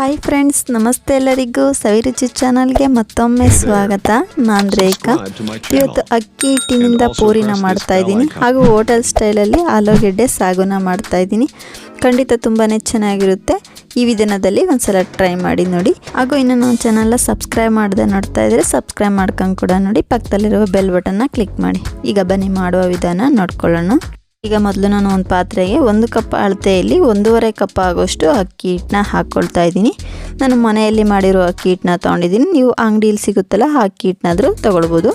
Hi friends, ನಮಸ್ತೆ ಎಲ್ಲರಿಗೂ. ಸವಿರುಚಿ ಚಾನಲ್ಗೆ ಮತ್ತೊಮ್ಮೆ ಸ್ವಾಗತ. ನಾನು ರೇಖಾ. ಇವತ್ತು ಅಕ್ಕಿ ಹಿಟ್ಟಿನಿಂದ ಪೂರಿನ ಮಾಡ್ತಾ ಇದ್ದೀನಿ, ಹಾಗೂ ಹೋಟೆಲ್ ಸ್ಟೈಲಲ್ಲಿ ಆಲೂಗೆಡ್ಡೆ ಸಾಗುನ ಮಾಡ್ತಾ ಇದ್ದೀನಿ. ಖಂಡಿತ ತುಂಬಾ ಚೆನ್ನಾಗಿರುತ್ತೆ. ಈ ವಿಧಾನದಲ್ಲಿ ಒಂದ್ಸಲ ಟ್ರೈ ಮಾಡಿ ನೋಡಿ. ಹಾಗೂ ಇನ್ನು ನಮ್ಮ ಚಾನಲ್ನ ಸಬ್ಸ್ಕ್ರೈಬ್ ಮಾಡದೆ ನೋಡ್ತಾ ಇದ್ರೆ ಸಬ್ಸ್ಕ್ರೈಬ್ ಮಾಡ್ಕೊಂಡು ಕೂಡ ನೋಡಿ. ಪಕ್ಕದಲ್ಲಿರುವ ಬೆಲ್ ಬಟನ್ನ ಕ್ಲಿಕ್ ಮಾಡಿ. ಈಗ ಬನ್ನಿ ಮಾಡುವ ವಿಧಾನ ನೋಡ್ಕೊಳ್ಳೋಣ. ಈಗ ಮೊದಲು ನಾನು ಒಂದು ಪಾತ್ರೆಗೆ 1 ಕಪ್ ಅಳತೆಯಲ್ಲಿ 1.5 ಕಪ್ ಆಗೋಷ್ಟು ಅಕ್ಕಿ ಹಿಟ್ಟನ್ನ ಹಾಕ್ಕೊಳ್ತಾ ಇದ್ದೀನಿ. ನಾನು ಮನೆಯಲ್ಲಿ ಮಾಡಿರೋ ಅಕ್ಕಿ ಹಿಟ್ಟನ್ನ ತೊಗೊಂಡಿದ್ದೀನಿ. ನೀವು ಅಂಗಡಿಯಲ್ಲಿ ಸಿಗುತ್ತಲ್ಲ ಆ ಅಕ್ಕಿ ಹಿಟ್ಟನ್ನಾದರೂ ತೊಗೊಳ್ಬೋದು.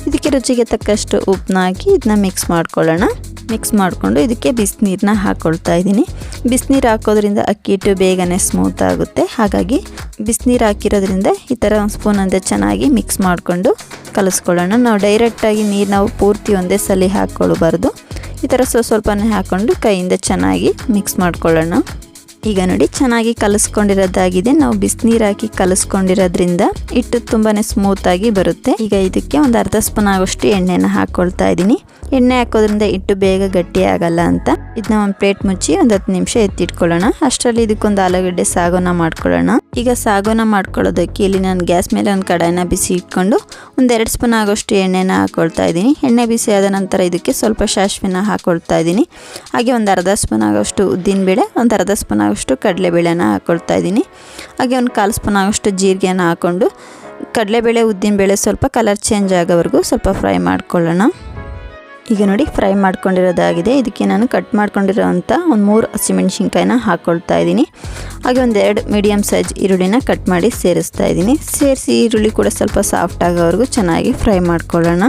ಇದಕ್ಕೆ ರುಚಿಗೆ ತಕ್ಕಷ್ಟು ಉಪ್ಪನ್ನ ಹಾಕಿ ಇದನ್ನ ಮಿಕ್ಸ್ ಮಾಡ್ಕೊಳ್ಳೋಣ. ಮಿಕ್ಸ್ ಮಾಡಿಕೊಂಡು ಇದಕ್ಕೆ ಬಿಸಿನೀರನ್ನ ಹಾಕ್ಕೊಳ್ತಾ ಇದ್ದೀನಿ. ಬಿಸಿನೀರು ಹಾಕೋದ್ರಿಂದ ಅಕ್ಕಿ ಹಿಟ್ಟು ಬೇಗನೆ ಸ್ಮೂತ್ ಆಗುತ್ತೆ. ಹಾಗಾಗಿ ಬಿಸಿನೀರು ಹಾಕಿರೋದ್ರಿಂದ ಈ ಥರ ಒಂದು ಸ್ಪೂನ್ ಅಂತೆ ಚೆನ್ನಾಗಿ ಮಿಕ್ಸ್ ಮಾಡಿಕೊಂಡು ಕಲಿಸ್ಕೊಳ್ಳೋಣ. ನಾವು ಡೈರೆಕ್ಟಾಗಿ ನೀರು ನಾವು ಪೂರ್ತಿ ಒಂದೇ ಸಲ ಹಾಕ್ಕೊಳ್ಬಾರ್ದು. ಈ ಥರ ಸ್ವಲ್ಪನೇ ಹಾಕ್ಕೊಂಡು ಕೈಯಿಂದ ಚೆನ್ನಾಗಿ ಮಿಕ್ಸ್ ಮಾಡ್ಕೊಳ್ಳೋಣ. ಈಗ ನೋಡಿ, ಚೆನ್ನಾಗಿ ಕಲಿಸ್ಕೊಂಡಿರೋದಾಗಿದೆ. ನಾವು ಬಿಸಿನೀರು ಹಾಕಿ ಕಲಿಸ್ಕೊಂಡಿರೋದ್ರಿಂದ ಹಿಟ್ಟು ತುಂಬಾ ಸ್ಮೂತಾಗಿ ಬರುತ್ತೆ. ಈಗ ಇದಕ್ಕೆ ಒಂದು ಅರ್ಧ ಸ್ಪೂನ್ ಆಗೋಷ್ಟು ಎಣ್ಣೆನ ಹಾಕ್ಕೊಳ್ತಾ ಇದ್ದೀನಿ. ಎಣ್ಣೆ ಹಾಕೋದ್ರಿಂದ ಹಿಟ್ಟು ಬೇಗ ಗಟ್ಟಿ ಆಗಲ್ಲ ಅಂತ ಇದನ್ನ ಒಂದು ಪ್ಲೇಟ್ ಮುಚ್ಚಿ ಒಂದು 10 ನಿಮಿಷ ಎತ್ತಿಟ್ಕೊಳ್ಳೋಣ. ಅಷ್ಟರಲ್ಲಿ ಇದಕ್ಕೊಂದು ಆಲೂಗಡ್ಡೆ ಸಾಗುನ ಮಾಡ್ಕೊಳ್ಳೋಣ. ಈಗ ಸಾಗುನ ಮಾಡ್ಕೊಳ್ಳೋದಕ್ಕೆ ಇಲ್ಲಿ ನಾನು ಗ್ಯಾಸ್ ಮೇಲೆ ಒಂದು ಕಡಾಯಿನ ಬಿಸಿ ಇಟ್ಕೊಂಡು ಒಂದು 2 ಸ್ಪೂನ್ ಆಗೋಷ್ಟು ಎಣ್ಣೆನ ಹಾಕ್ಕೊಳ್ತಾ ಇದ್ದೀನಿ. ಎಣ್ಣೆ ಬಿಸಿ ಆದ ನಂತರ ಇದಕ್ಕೆ ಸ್ವಲ್ಪ ಸಾಸಿವೆನ ಹಾಕ್ಕೊಳ್ತಾ ಇದ್ದೀನಿ. ಹಾಗೆ ಒಂದು ಅರ್ಧ ಸ್ಪೂನ್ ಆಗೋಷ್ಟು ಉದ್ದಿನಬೇಳೆ, ಒಂದು ಅರ್ಧ ಸ್ಪೂನ್ ಆಗೋಷ್ಟು ಕಡಲೆಬೇಳೆನ ಹಾಕ್ಕೊಳ್ತಾ ಇದ್ದೀನಿ. ಹಾಗೆ ಒಂದು 1/4 ಸ್ಪೂನ್ ಆಗೋಷ್ಟು ಜೀರಿಗೆನ ಹಾಕ್ಕೊಂಡು ಕಡಲೆಬೇಳೆ ಉದ್ದಿನಬೇಳೆ ಸ್ವಲ್ಪ ಕಲರ್ ಚೇಂಜ್ ಆಗೋವರೆಗೂ ಸ್ವಲ್ಪ ಫ್ರೈ ಮಾಡ್ಕೊಳ್ಳೋಣ. ಈಗ ನೋಡಿ, ಫ್ರೈ ಮಾಡ್ಕೊಂಡಿರೋದಾಗಿದೆ. ಇದಕ್ಕೆ ನಾನು ಕಟ್ ಮಾಡ್ಕೊಂಡಿರೋಂಥ ಒಂದು 3 ಹಸಿಮೆಣ್ಸಿನ್ಕಾಯಿನ ಹಾಕ್ಕೊಳ್ತಾ ಇದ್ದೀನಿ. ಹಾಗೆ ಒಂದು 2 ಮೀಡಿಯಮ್ ಸೈಜ್ ಈರುಳ್ಳಿನ ಕಟ್ ಮಾಡಿ ಸೇರಿಸ್ತಾ ಇದ್ದೀನಿ. ಸೇರಿಸಿ ಈರುಳ್ಳಿ ಕೂಡ ಸ್ವಲ್ಪ ಸಾಫ್ಟ್ ಆಗೋವರೆಗೂ ಚೆನ್ನಾಗಿ ಫ್ರೈ ಮಾಡ್ಕೊಳ್ಳೋಣ.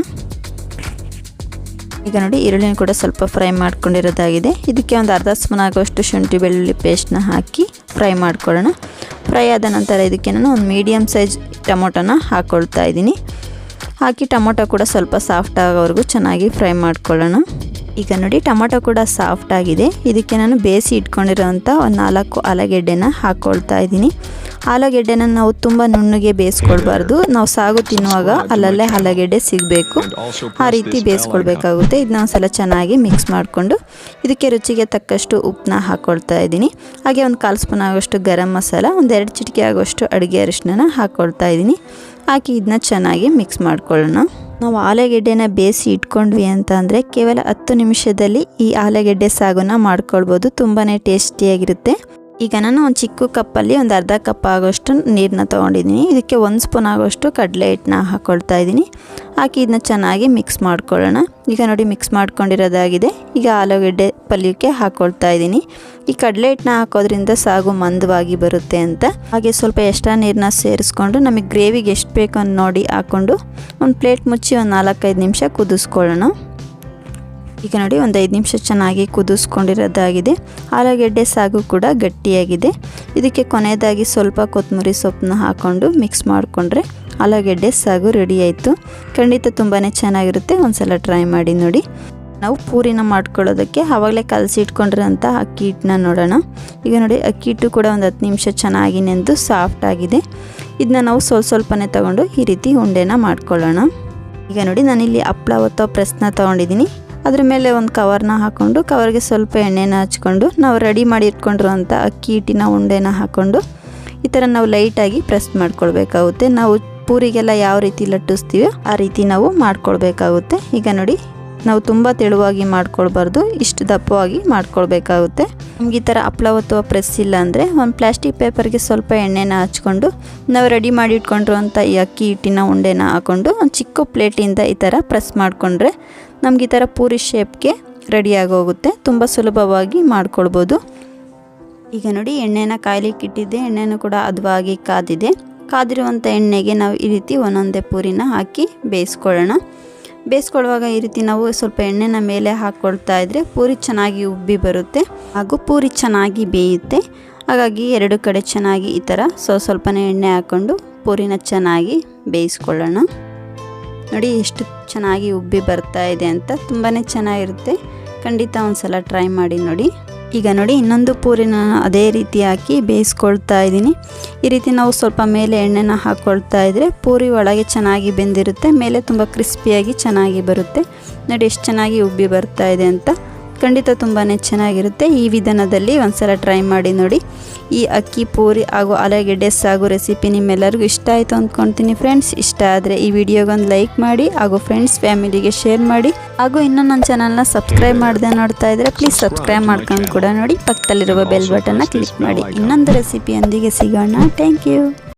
ಈಗ ನೋಡಿ, ಈರುಳ್ಳಿನ ಕೂಡ ಸ್ವಲ್ಪ ಫ್ರೈ ಮಾಡ್ಕೊಂಡಿರೋದಾಗಿದೆ. ಇದಕ್ಕೆ ಒಂದು ಅರ್ಧ ಸ್ಪೂನ್ ಆಗೋಷ್ಟು ಶುಂಠಿ ಬೆಳ್ಳುಳ್ಳಿ ಪೇಸ್ಟ್ನ ಹಾಕಿ ಫ್ರೈ ಮಾಡ್ಕೊಳ್ಳೋಣ. ಫ್ರೈ ಆದ ನಂತರ ಇದಕ್ಕೆ ನಾನು ಒಂದು ಮೀಡಿಯಮ್ ಸೈಜ್ ಟೊಮೊಟೊನ ಹಾಕ್ಕೊಳ್ತಾ ಇದ್ದೀನಿ. ಹಾಕಿ ಟೊಮೊಟೊ ಕೂಡ ಸ್ವಲ್ಪ ಸಾಫ್ಟ್ ಆಗೋವರೆಗೂ ಚೆನ್ನಾಗಿ ಫ್ರೈ ಮಾಡ್ಕೊಳ್ಳೋಣ. ಈಗ ನೋಡಿ, ಟೊಮೊಟೊ ಕೂಡ ಸಾಫ್ಟ್ ಆಗಿದೆ. ಇದಕ್ಕೆ ನಾನು ಬೇಯಿಸಿ ಇಟ್ಕೊಂಡಿರೋಂಥ ಒಂದು 4 ಆಲೂಗೆಡ್ಡೆನ ಹಾಕ್ಕೊಳ್ತಾ ಇದ್ದೀನಿ. ಆಲೂಗೆಡ್ಡೆನ ನಾವು ತುಂಬ ನುಣ್ಣಗೆ ಬೇಯಿಸ್ಕೊಳ್ಬಾರ್ದು. ನಾವು ಸಾಗು ತಿನ್ನುವಾಗ ಅಲ್ಲಲ್ಲೇ ಆಲೂಗೆಡ್ಡೆ ಸಿಗಬೇಕು, ಆ ರೀತಿ ಬೇಯಿಸ್ಕೊಳ್ಬೇಕಾಗುತ್ತೆ. ಇದನ್ನ ಒಂದ್ಸಲ ಚೆನ್ನಾಗಿ ಮಿಕ್ಸ್ ಮಾಡಿಕೊಂಡು ಇದಕ್ಕೆ ರುಚಿಗೆ ತಕ್ಕಷ್ಟು ಉಪ್ಪನ್ನ ಹಾಕ್ಕೊಳ್ತಾ ಇದ್ದೀನಿ. ಹಾಗೆ ಒಂದು 1/4 ಸ್ಪೂನ್ ಆಗೋಷ್ಟು ಗರಂ ಮಸಾಲ, ಒಂದು 2 ಚಿಟಿಕೆ ಆಗೋಷ್ಟು ಅಡುಗೆ ಅರಿಶಿನ ಹಾಕ್ಕೊಳ್ತಾ ಇದ್ದೀನಿ. ಹಾಕಿ ಇದನ್ನ ಚೆನ್ನಾಗಿ ಮಿಕ್ಸ್ ಮಾಡ್ಕೊಳ್ಳೋಣ. ನಾವು ಆಲೂಗೆಡ್ಡೆನ ಬೇಯಿಸಿ ಇಟ್ಕೊಂಡ್ವಿ ಅಂತ ಅಂದರೆ ಕೇವಲ 10 ನಿಮಿಷದಲ್ಲಿ ಈ ಆಲೂಗೆಡ್ಡೆ ಸಾಗುನ ಮಾಡ್ಕೊಳ್ಬೋದು. ತುಂಬಾ ಟೇಸ್ಟಿಯಾಗಿರುತ್ತೆ. ಈಗ ನಾನು ಒಂದು ಚಿಕ್ಕ ಕಪ್ಪಲ್ಲಿ ಒಂದು ಅರ್ಧ ಕಪ್ ಆಗೋಷ್ಟು ನೀರನ್ನ ತೊಗೊಂಡಿದ್ದೀನಿ. ಇದಕ್ಕೆ 1 ಸ್ಪೂನ್ ಆಗೋಷ್ಟು ಕಡಲೆ ಹಿಟ್ಟನ್ನ ಹಾಕ್ಕೊಳ್ತಾ ಇದ್ದೀನಿ. ಹಾಕಿ ಇದನ್ನ ಚೆನ್ನಾಗಿ ಮಿಕ್ಸ್ ಮಾಡ್ಕೊಳ್ಳೋಣ. ಈಗ ನೋಡಿ, ಮಿಕ್ಸ್ ಮಾಡ್ಕೊಂಡಿರೋದಾಗಿದೆ. ಈಗ ಆಲೂಗೆಡ್ಡೆ ಪಲ್ಯಕ್ಕೆ ಹಾಕ್ಕೊಳ್ತಾ ಇದ್ದೀನಿ. ಈ ಕಡಲೆ ಹಿಟ್ಟನ್ನ ಹಾಕೋದ್ರಿಂದ ಸಾಗು ಮಂದವಾಗಿ ಬರುತ್ತೆ ಅಂತ. ಹಾಗೆ ಸ್ವಲ್ಪ ಎಕ್ಸ್ಟ್ರಾ ನೀರನ್ನ ಸೇರಿಸ್ಕೊಂಡು ನಮಗೆ ಗ್ರೇವಿಗೆ ಎಷ್ಟು ಬೇಕು ಅಂತ ನೋಡಿ ಹಾಕ್ಕೊಂಡು ಒಂದು ಪ್ಲೇಟ್ ಮುಚ್ಚಿ ಒಂದು 4-5 ನಿಮಿಷ ಕುದಿಸ್ಕೊಳ್ಳೋಣ. ಈಗ ನೋಡಿ, ಒಂದು 5 ನಿಮಿಷ ಚೆನ್ನಾಗಿ ಕುದಿಸ್ಕೊಂಡಿರೋದಾಗಿದೆ. ಆಲೂಗೆಡ್ಡೆ ಸಾಗು ಕೂಡ ಗಟ್ಟಿಯಾಗಿದೆ. ಇದಕ್ಕೆ ಕೊನೆಯದಾಗಿ ಸ್ವಲ್ಪ ಕೊತ್ತಂಬರಿ ಸೊಪ್ಪನ್ನ ಹಾಕ್ಕೊಂಡು ಮಿಕ್ಸ್ ಮಾಡಿಕೊಂಡ್ರೆ ಆಲೂಗೆಡ್ಡೆ ಸಾಗು ರೆಡಿ ಆಯಿತು. ಖಂಡಿತ ತುಂಬಾ ಚೆನ್ನಾಗಿರುತ್ತೆ. ಒಂದ್ಸಲ ಟ್ರೈ ಮಾಡಿ ನೋಡಿ. ನಾವು ಪೂರಿನ ಮಾಡ್ಕೊಳ್ಳೋದಕ್ಕೆ ಆವಾಗಲೇ ಕಲಸಿ ಇಟ್ಕೊಂಡಿರೋಂಥ ಅಕ್ಕಿ ಹಿಟ್ಟನ್ನ ನೋಡೋಣ. ಈಗ ನೋಡಿ, ಅಕ್ಕಿ ಹಿಟ್ಟು ಕೂಡ ಒಂದು 10 ನಿಮಿಷ ಚೆನ್ನಾಗಿ ನೆಂದು ಸಾಫ್ಟ್ ಆಗಿದೆ. ಇದನ್ನ ನಾವು ಸ್ವಲ್ಪನೇ ತಗೊಂಡು ಈ ರೀತಿ ಉಂಡೆನ ಮಾಡ್ಕೊಳ್ಳೋಣ. ಈಗ ನೋಡಿ, ನಾನಿಲ್ಲಿ ಹಪ್ಪಳ ಒತ್ತೋ ಪ್ರೆಸ್ನ ತೊಗೊಂಡಿದ್ದೀನಿ. ಅದ್ರ ಮೇಲೆ ಒಂದು ಕವರ್ನ ಹಾಕ್ಕೊಂಡು ಕವರ್ಗೆ ಸ್ವಲ್ಪ ಎಣ್ಣೆನ ಹಚ್ಕೊಂಡು ನಾವು ರೆಡಿ ಮಾಡಿ ಇಟ್ಕೊಂಡಿರೋಂಥ ಅಕ್ಕಿ ಹಿಟ್ಟಿನ ಉಂಡೆನ ಹಾಕ್ಕೊಂಡು ಈ ಥರ ನಾವು ಲೈಟಾಗಿ ಪ್ರೆಸ್ ಮಾಡ್ಕೊಳ್ಬೇಕಾಗುತ್ತೆ. ನಾವು ಪೂರಿಗೆಲ್ಲ ಯಾವ ರೀತಿ ಲಟ್ಟಿಸ್ತೀವೋ ಆ ರೀತಿ ನಾವು ಮಾಡ್ಕೊಳ್ಬೇಕಾಗುತ್ತೆ. ಈಗ ನೋಡಿ, ನಾವು ತುಂಬ ತೆಳುವಾಗಿ ಮಾಡ್ಕೊಳ್ಬಾರ್ದು, ಇಷ್ಟು ದಪ್ಪವಾಗಿ ಮಾಡ್ಕೊಳ್ಬೇಕಾಗುತ್ತೆ. ನಮ್ಗೆ ಈ ಥರ ಹಪ್ಪಳ ಒತ್ತುವ ಪ್ರೆಸ್ ಇಲ್ಲ ಅಂದರೆ ಒಂದು ಪ್ಲಾಸ್ಟಿಕ್ ಪೇಪರ್ಗೆ ಸ್ವಲ್ಪ ಎಣ್ಣೆನ ಹಚ್ಕೊಂಡು ನಾವು ರೆಡಿ ಮಾಡಿ ಇಟ್ಕೊಂಡಿರುವಂಥ ಈ ಅಕ್ಕಿ ಹಿಟ್ಟಿನ ಉಂಡೆನ ಹಾಕ್ಕೊಂಡು ಒಂದು ಚಿಕ್ಕ ಪ್ಲೇಟಿಂದ ಈ ಥರ ಪ್ರೆಸ್ ಮಾಡಿಕೊಂಡ್ರೆ ನಮ್ಗೆ ಈ ಥರ ಪೂರಿ ಶೇಪ್ಗೆ ರೆಡಿಯಾಗಿ ಹೋಗುತ್ತೆ. ತುಂಬ ಸುಲಭವಾಗಿ ಮಾಡ್ಕೊಳ್ಬೋದು. ಈಗ ನೋಡಿ, ಎಣ್ಣೆನ ಕಾಯ್ಲಿಕ್ಕೆ ಇಟ್ಟಿದ್ದೆ. ಎಣ್ಣೆನೂ ಕೂಡ ಹದವಾಗಿ ಕಾದಿದೆ. ಕಾದಿರುವಂಥ ಎಣ್ಣೆಗೆ ನಾವು ಈ ರೀತಿ ಒಂದೊಂದೇ ಪೂರಿನ ಹಾಕಿ ಬೇಯಿಸ್ಕೊಳ್ಳೋಣ. ಬೇಯಿಸ್ಕೊಳ್ಳುವಾಗ ಈ ರೀತಿ ನಾವು ಸ್ವಲ್ಪ ಎಣ್ಣೆನ ಮೇಲೆ ಹಾಕ್ಕೊಳ್ತಾ ಇದ್ದರೆ ಪೂರಿ ಚೆನ್ನಾಗಿ ಉಬ್ಬಿ ಬರುತ್ತೆ ಹಾಗೂ ಪೂರಿ ಚೆನ್ನಾಗಿ ಬೇಯುತ್ತೆ. ಹಾಗಾಗಿ 2 ಕಡೆ ಚೆನ್ನಾಗಿ ಈ ಥರ ಸ್ವಲ್ಪನೇ ಎಣ್ಣೆ ಹಾಕ್ಕೊಂಡು ಪೂರಿನ ಚೆನ್ನಾಗಿ ಬೇಯಿಸ್ಕೊಳ್ಳೋಣ. ನೋಡಿ, ಎಷ್ಟು ಚೆನ್ನಾಗಿ ಉಬ್ಬಿ ಬರ್ತಾ ಇದೆ ಅಂತ. ತುಂಬಾ ಚೆನ್ನಾಗಿರುತ್ತೆ. ಖಂಡಿತ ಒಂದ್ಸಲ ಟ್ರೈ ಮಾಡಿ ನೋಡಿ. ಈಗ ನೋಡಿ, ಇನ್ನೊಂದು ಪೂರಿನ ಅದೇ ರೀತಿ ಹಾಕಿ ಬೇಯಿಸ್ಕೊಳ್ತಾ ಇದ್ದೀನಿ. ಈ ರೀತಿ ನಾವು ಸ್ವಲ್ಪ ಮೇಲೆ ಎಣ್ಣೆನ ಹಾಕ್ಕೊಳ್ತಾ ಇದ್ದರೆ ಪೂರಿ ಒಳಗೆ ಚೆನ್ನಾಗಿ ಬೆಂದಿರುತ್ತೆ, ಮೇಲೆ ತುಂಬ ಕ್ರಿಸ್ಪಿಯಾಗಿ ಚೆನ್ನಾಗಿ ಬರುತ್ತೆ. ನೋಡಿ, ಎಷ್ಟು ಚೆನ್ನಾಗಿ ಉಬ್ಬಿ ಬರ್ತಾ ಇದೆ ಅಂತ. ಖಂಡಿತ ತುಂಬಾ ಚೆನ್ನಾಗಿರುತ್ತೆ. ಈ ವಿಧಾನದಲ್ಲಿ ಒಂದ್ಸಲ ಟ್ರೈ ಮಾಡಿ ನೋಡಿ. ಈ ಅಕ್ಕಿ ಪೂರಿ ಹಾಗೂ ಆಲೂಗೆಡ್ಡೆ ಸಾಗು ರೆಸಿಪಿ ನಿಮ್ಮೆಲ್ಲರಿಗೂ ಇಷ್ಟ ಆಯಿತು ಅಂದ್ಕೊಳ್ತೀನಿ ಫ್ರೆಂಡ್ಸ್. ಇಷ್ಟ ಆದರೆ ಈ ವಿಡಿಯೋಗೊಂದು ಲೈಕ್ ಮಾಡಿ ಹಾಗೂ ಫ್ರೆಂಡ್ಸ್ ಫ್ಯಾಮಿಲಿಗೆ ಶೇರ್ ಮಾಡಿ. ಹಾಗೂ ಇನ್ನೂ ನನ್ನ ಚಾನಲ್ನ ಸಬ್ಸ್ಕ್ರೈಬ್ ಮಾಡದೆ ನೋಡ್ತಾ ಇದ್ದರೆ ಪ್ಲೀಸ್ ಸಬ್ಸ್ಕ್ರೈಬ್ ಮಾಡ್ಕೊಂಡು ಕೂಡ ನೋಡಿ. ಪಕ್ಕದಲ್ಲಿರುವ ಬೆಲ್ ಬಟನ್ನ ಕ್ಲಿಕ್ ಮಾಡಿ. ಇನ್ನೊಂದು ರೆಸಿಪಿಯೊಂದಿಗೆ ಸಿಗೋಣ. Thank you.